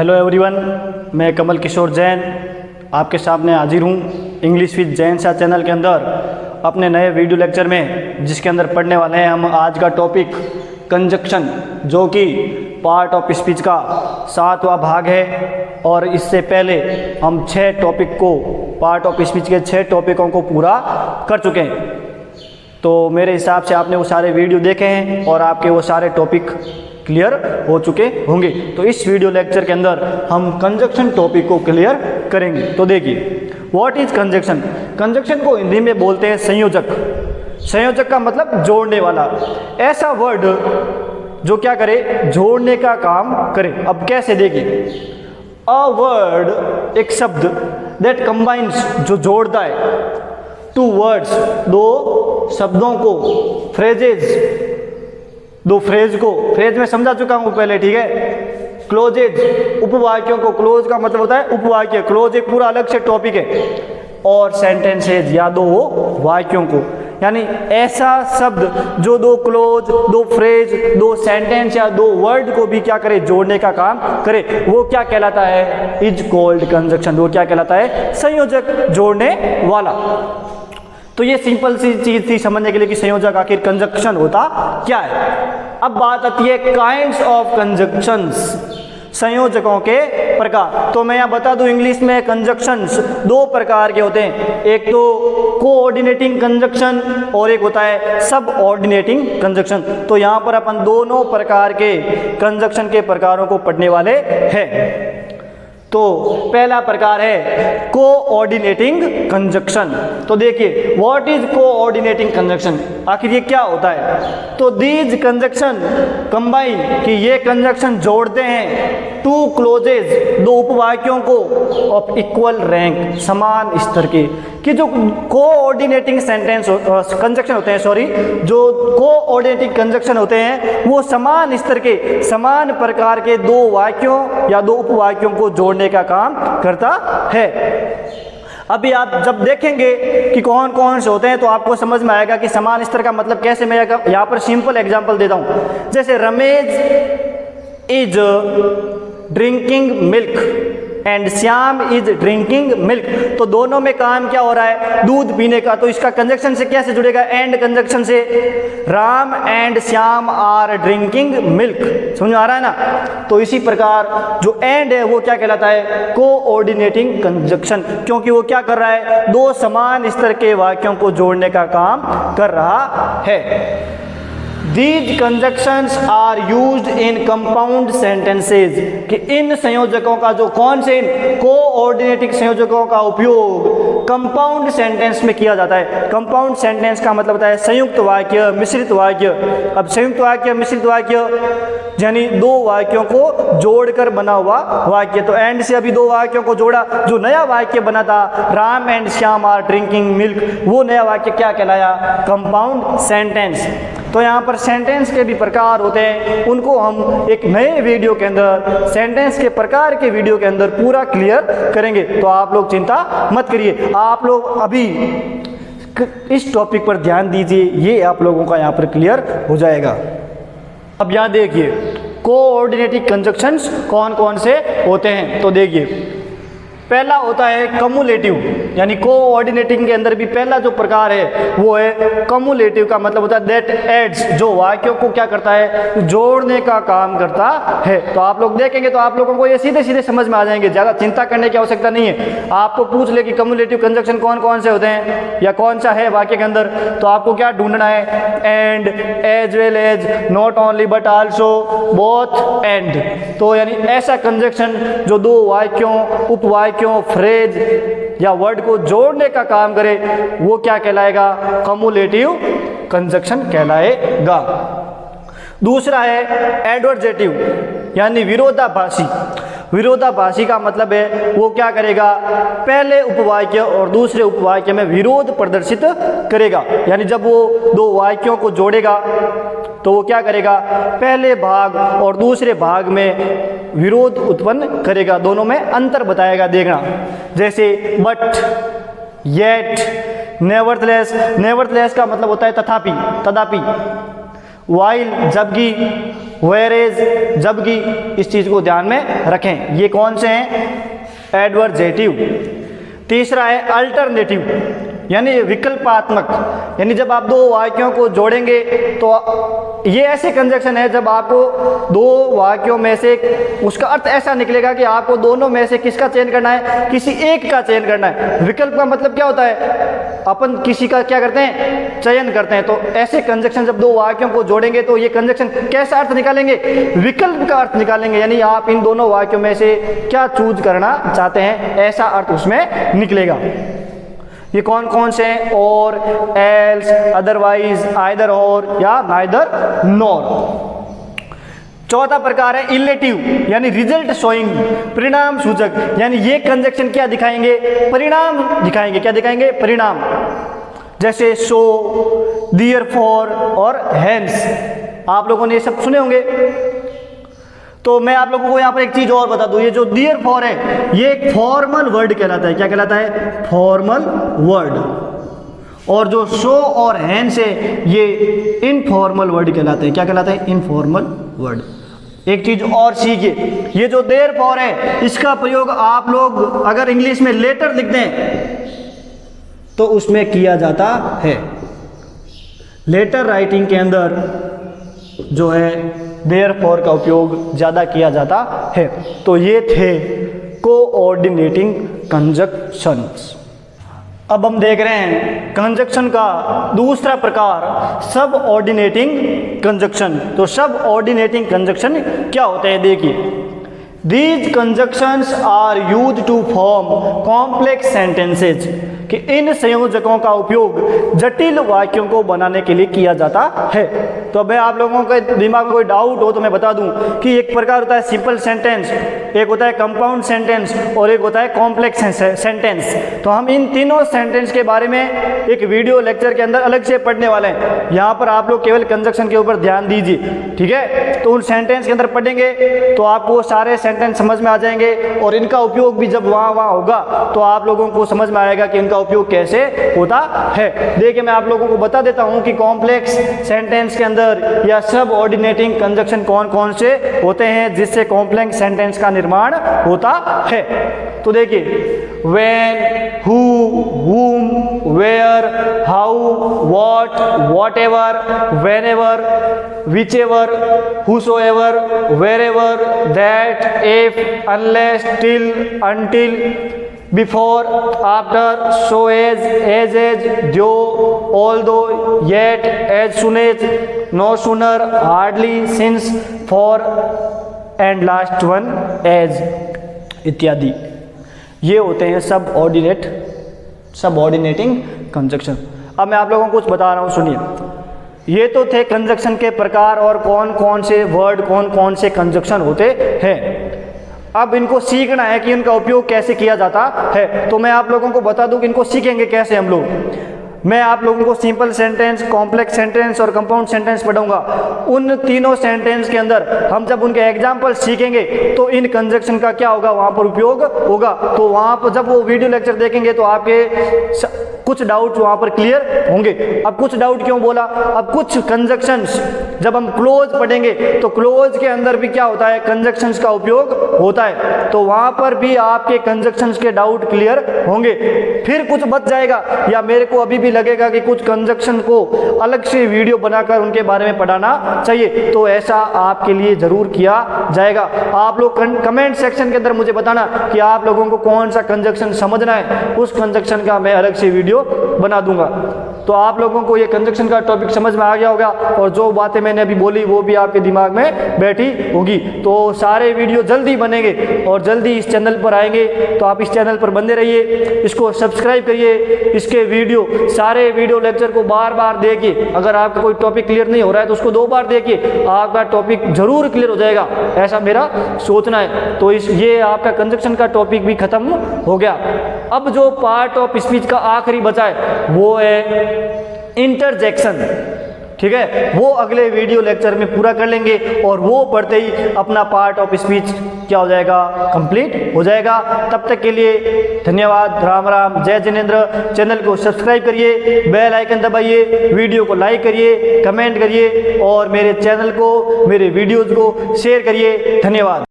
Hello everyone, मैं कमल किशोर जैन आपके सामने हाजिर हूँ इंग्लिश विद जैनसा चैनल के अंदर अपने नए वीडियो लेक्चर में, जिसके अंदर पढ़ने वाले हैं हम आज का टॉपिक कंजक्शन, जो कि पार्ट ऑफ स्पीच का 7वां भाग है। और इससे पहले हम 6 टॉपिक को, पार्ट ऑफ स्पीच के 6 टॉपिकों को पूरा कर चुके हैं। तो मेरे हिसाब से आपने वो सारे वीडियो देखे हैं और आपके वो सारे टॉपिक क्लियर हो चुके होंगे। तो इस वीडियो लेक्चर के अंदर हम कंजक्शन टॉपिक को क्लियर करेंगे। तो देखिए, व्हाट इज कंजक्शन। कंजक्शन को हिंदी में बोलते हैं संयोजक। संयोजक का मतलब जोड़ने वाला, ऐसा वर्ड जो क्या करे, जोड़ने का काम करे। अब कैसे, देखिए, अ वर्ड एक शब्द दैट कंबाइंस, जो जोड़ता है, टू वर्ड्स, दो शब्दों को, फ्रेजेज, दो फ्रेज को, फ्रेज में समझा चुका हूं पहले, ठीक है। क्लोजेज, उपवाक्यों को, क्लोज का मतलब होता है उपवाक्य, क्लोज एक पूरा अलग से टॉपिक है। और सेंटेंसेज या दो वाक्यों को, यानी ऐसा शब्द जो दो क्लोज, दो फ्रेज, दो सेंटेंस या दो वर्ड को भी क्या करे, जोड़ने का काम करे, वो क्या कहलाता है, इज कॉल्ड कंजक्शन। वो क्या कहलाता है, संयोजक, जोड़ने वाला। तो ये सिंपल सी चीज थी समझने के लिए कि संयोजक आखिर कंजक्शन होता क्या है। अब बात आती है काइंड्स ऑफ कंजक्शंस, संयोजकों के प्रकार। तो मैं यहाँ बता दूं, इंग्लिश में कंजक्शंस 2 प्रकार के होते हैं। एक तो कोऑर्डिनेटिंग कंजक्शन और एक होता है सब ऑर्डिनेटिंग कंजक्शन। तो यहाँ पर अपन दोनों प्रकार के कंजक्शन के प्रकारों को पढ़ने वाले हैं। तो पहला प्रकार है कोऑर्डिनेटिंग कंजक्शन। तो देखिए, व्हाट इज कोऑर्डिनेटिंग कंजक्शन, आखिर ये क्या होता है। तो दीज कंजक्शन कंबाइन, कि ये कंजक्शन जोड़ते हैं टू क्लोजेज, दो उपवाक्यों को, ऑफ इक्वल रैंक, समान स्तर के। कि जो कोऑर्डिनेटिंग सेंटेंस कंजक्शन होते हैं, सॉरी, जो कोऑर्डिनेटिंग कंजक्शन होते हैं वो समान स्तर के, समान प्रकार के दो वाक्यों या दो उपवाक्यों को जोड़ने का काम करता है। अभी आप जब देखेंगे कि कौन कौन से होते हैं तो आपको समझ में आएगा कि समान स्तर का मतलब कैसे। मैं यहाँ पर सिंपल एग्जांपल देता हूँ। जैसे Ramesh is drinking milk and Shyam is drinking milk. तो दोनों में काम क्या हो रहा है, दूध पीने का। तो इसका कंजक्शन से कैसे जुड़ेगा, एंड कंजक्शन से। Ram and Shyam are drinking milk. समझ में आ रहा है ना। तो इसी प्रकार जो एंड है वो क्या कहलाता है, कोऑर्डिनेटिंग कंजक्शन, क्योंकि वो क्या कर रहा है, दो समान स्तर के वाक्यों को जोड़ने का काम कर रहा है। These conjunctions are used in compound sentences, कि इन संयोजकों का जो, कौन से, इन कोऑर्डिनेटिंग संयोजकों का उपयोग कंपाउंड सेंटेंस में किया जाता है। कंपाउंड सेंटेंस का मतलब होता है संयुक्त वाक्य, मिश्रित वाक्य। अब संयुक्त वाक्य, मिश्रित वाक्य यानी दो वाक्यों को जोड़कर बना हुआ वाक्य। तो एंड से अभी दो वाक्यों को जोड़ा, जो नया वाक्य बना था, Ram and Shyam are drinking milk, वो नया वाक्य क्या कहलाया, कंपाउंड सेंटेंस। तो यहाँ पर सेंटेंस के भी प्रकार होते हैं, उनको हम एक नए वीडियो के अंदर, सेंटेंस के प्रकार के वीडियो के अंदर पूरा क्लियर करेंगे। तो आप लोग चिंता मत करिए, आप लोग अभी इस टॉपिक पर ध्यान दीजिए, ये आप लोगों का यहाँ पर क्लियर हो जाएगा। अब यहाँ देखिए, कोऑर्डिनेटिंग कंजक्शंस कौन कौन से होते हैं। तो देखिए, पहला होता है कम्युलेटिव, यानी कोऑर्डिनेटिंग के अंदर भी पहला जो प्रकार है वो है कम्युलेटिव। का मतलब होता है दैट एड्स, जो वाक्यों को क्या करता है, जोड़ने का काम करता है। तो आप लोग देखेंगे तो आप लोगों को ये सीधे सीधे समझ में आ जाएंगे, ज़्यादा चिंता करने की आवश्यकता नहीं है। आपको पूछ ले कि कम्युलेटिव कंजक्शन कौन कौन से होते हैं या कौन सा है वाक्य के अंदर, तो आपको क्या ढूंढना है, and, as well as, not only but also, both, and. तो यानी ऐसा कंजक्शन जो दो वाक्यों, उपवाक्यों, फ्रेज या वर्ड को जोड़ने का काम करे, वो क्या कहलाएगा, कम्युलेटिव कंजक्शन कहलाएगा। दूसरा है एडवर्जेटिव, यानी विरोधाभासी। विरोधाभासी का मतलब है वो क्या करेगा, पहले उपवाक्य और दूसरे उपवाक्य में विरोध प्रदर्शित करेगा। यानी जब वो दो वाक्यों को जोड़ेगा तो वो क्या करेगा, पहले भाग और दूसरे भाग में विरोध उत्पन्न करेगा, दोनों में अंतर बताएगा। देखना, जैसे बट, येट, नेवरथलेस। नेवरथलेस का मतलब होता है तथापि, तदापि। वाइल, जबकि, वेयर एज, जबकि, इस चीज को ध्यान में रखें। ये कौन से हैं? एडवर्जेटिव। तीसरा है अल्टरनेटिव, यानी विकल्पात्मक, यानी जब आप दो वाक्यों को जोड़ेंगे तो ये ऐसे कंजक्शन है जब आपको दो वाक्यों में से उसका अर्थ ऐसा निकलेगा कि आपको दोनों में से किसका चयन करना है? किसी एक का चयन करना है। विकल्प का मतलब क्या होता है? अपन किसी का क्या करते हैं? चयन करते हैं। तो ऐसे कंजक्शन जब दो वाक्यों को जोड़ेंगे तो ये कंजक्शन कैसा अर्थ निकालेंगे? विकल्प का अर्थ निकालेंगे, यानी आप इन दोनों वाक्यों में से क्या चूज करना चाहते हैं, ऐसा अर्थ उसमें निकलेगा। ये कौन कौन से हैं? और, एल्स, अदरवाइज, आइदर और या नाइदर नॉर। चौथा प्रकार है इलेटिव, यानी रिजल्ट शोइंग, परिणाम सूचक, यानी ये कंजक्शन क्या दिखाएंगे? परिणाम दिखाएंगे। क्या दिखाएंगे? परिणाम। जैसे सो, देयरफॉर और हेंस। आप लोगों ने ये सब सुने होंगे। तो मैं आप लोगों को यहाँ पर एक चीज और बता दूं, ये जो देयरफॉर है ये एक फॉर्मल वर्ड कहलाता है। क्या कहलाता है? Formal word. और जो सो और हेंस है ये इनफॉर्मल वर्ड कहलाते हैं। क्या कहलाता है? Informal word. एक चीज और सीखिए, ये जो देयरफॉर है इसका प्रयोग आप लोग अगर इंग्लिश में लेटर लिखते हैं तो उसमें किया जाता है। लेटर राइटिंग के अंदर जो है देयरफॉर का उपयोग ज़्यादा किया जाता है। तो ये थे कोऑर्डिनेटिंग कंजक्शंस। अब हम देख रहे हैं कंजक्शन का दूसरा प्रकार, सब ऑर्डिनेटिंग कंजक्शन। तो सब ऑर्डिनेटिंग कंजक्शन क्या होते हैं? देखिए, these conjunctions are used to form complex sentences, कि इन संयोजकों का उपयोग जटिल वाक्यों को बनाने के लिए किया जाता है। तो मैं आप लोगों के दिमाग में कोई डाउट हो तो मैं बता दूं कि एक प्रकार होता है सिंपल सेंटेंस, एक होता है कंपाउंड सेंटेंस और एक होता है कॉम्प्लेक्स सेंटेंस। तो हम इन तीनों सेंटेंस के बारे में एक वीडियो लेक्चर के अंदर अलग से पढ़ने वाले हैं। यहाँ पर आप लोग केवल कंजक्शन के ऊपर ध्यान दीजिए, ठीक है? तो उन सेंटेंस के अंदर पढ़ेंगे तो आपको सारे सेंटेंस समझ में आ जाएंगे और इनका उपयोग भी जब वहाँ होगा तो आप लोगों को समझ में आएगा कि इनका उपयोग कैसे होता है। देखिए, मैं आप लोगों को बता देता हूं कि कॉम्प्लेक्स सेंटेंस के अंदर या सब ऑर्डिनेटिंग कंजक्शन कौन कौन से होते हैं जिससे कॉम्प्लेक्स सेंटेंस का निर्माण होता है। तो देखिए, when, who, whom, where, how, what, whatever, whenever, whichever, whosoever, wherever, that, if, unless, till, until, before, after, so as, though, although, yet, as soon as, no sooner, hardly, since, for, and last one, as, इत्यादि। ये होते हैं सब ऑर्डिनेटिंग conjunction. अब मैं आप लोगों को कुछ बता रहा हूँ, सुनिए। ये तो थे कंजक्शन के प्रकार और कौन कौन से वर्ड, कौन कौन से कंजक्शन होते हैं। अब इनको सीखना है कि इनका उपयोग कैसे किया जाता है। तो मैं आप लोगों को बता दूं कि इनको सीखेंगे कैसे हम लोग। मैं आप लोगों को सिंपल सेंटेंस, कॉम्प्लेक्स सेंटेंस और कंपाउंड सेंटेंस पढ़ाऊंगा। उन तीनों सेंटेंस के अंदर हम जब उनके एग्जाम्पल सीखेंगे तो इन कंजक्शन का क्या होगा, वहाँ पर उपयोग होगा। तो वहाँ पर जब वो वीडियो लेक्चर देखेंगे तो आपके कुछ डाउट वहाँ पर क्लियर होंगे। अब कुछ डाउट क्यों बोला? अब कुछ कंजक्शंस जब हम क्लोज पढ़ेंगे तो क्लोज के अंदर भी क्या होता है, कंजक्शंस का उपयोग होता है। तो वहाँ पर भी आपके कंजक्शंस के डाउट क्लियर होंगे। फिर कुछ बच जाएगा या मेरे को अभी भी लगेगा कि कुछ कंजक्शन को अलग से वीडियो बनाकर उनके बारे में पढ़ाना चाहिए, तो ऐसा आपके लिए जरूर किया जाएगा। आप लोग कमेंट सेक्शन के अंदर मुझे बताना कि आप लोगों को कौन सा कंजक्शन समझना है, उस कंजक्शन का मैं अलग से वीडियो बना दूंगा। तो आप लोगों को ये कंजक्शन का टॉपिक समझ में आ गया होगा और जो बातें मैंने अभी बोली वो भी आपके दिमाग में बैठी होगी। तो सारे वीडियो जल्दी बनेंगे और जल्दी इस चैनल पर आएंगे, तो आप इस चैनल पर बने रहिए, इसको सब्सक्राइब करिए, इसके वीडियो, सारे वीडियो लेक्चर को बार बार देखिए। अगर आपका कोई टॉपिक क्लियर नहीं हो रहा है तो उसको 2 बार देखिए, आपका टॉपिक जरूर क्लियर हो जाएगा, ऐसा मेरा सोचना है। तो ये आपका कंजक्शन का टॉपिक भी खत्म हो गया। अब जो पार्ट ऑफ स्पीच का आखिरी बचा है वो है इंटरजेक्शन। ठीक है, वो अगले वीडियो लेक्चर में पूरा कर लेंगे और वो पढ़ते ही अपना पार्ट ऑफ स्पीच क्या हो जाएगा, कंप्लीट हो जाएगा। तब तक के लिए धन्यवाद, राम राम, जय जिनेंद्र। चैनल को सब्सक्राइब करिए, बेल आइकन दबाइए, वीडियो को लाइक करिए, कमेंट करिए और मेरे चैनल को, मेरे वीडियोज़ को शेयर करिए। धन्यवाद।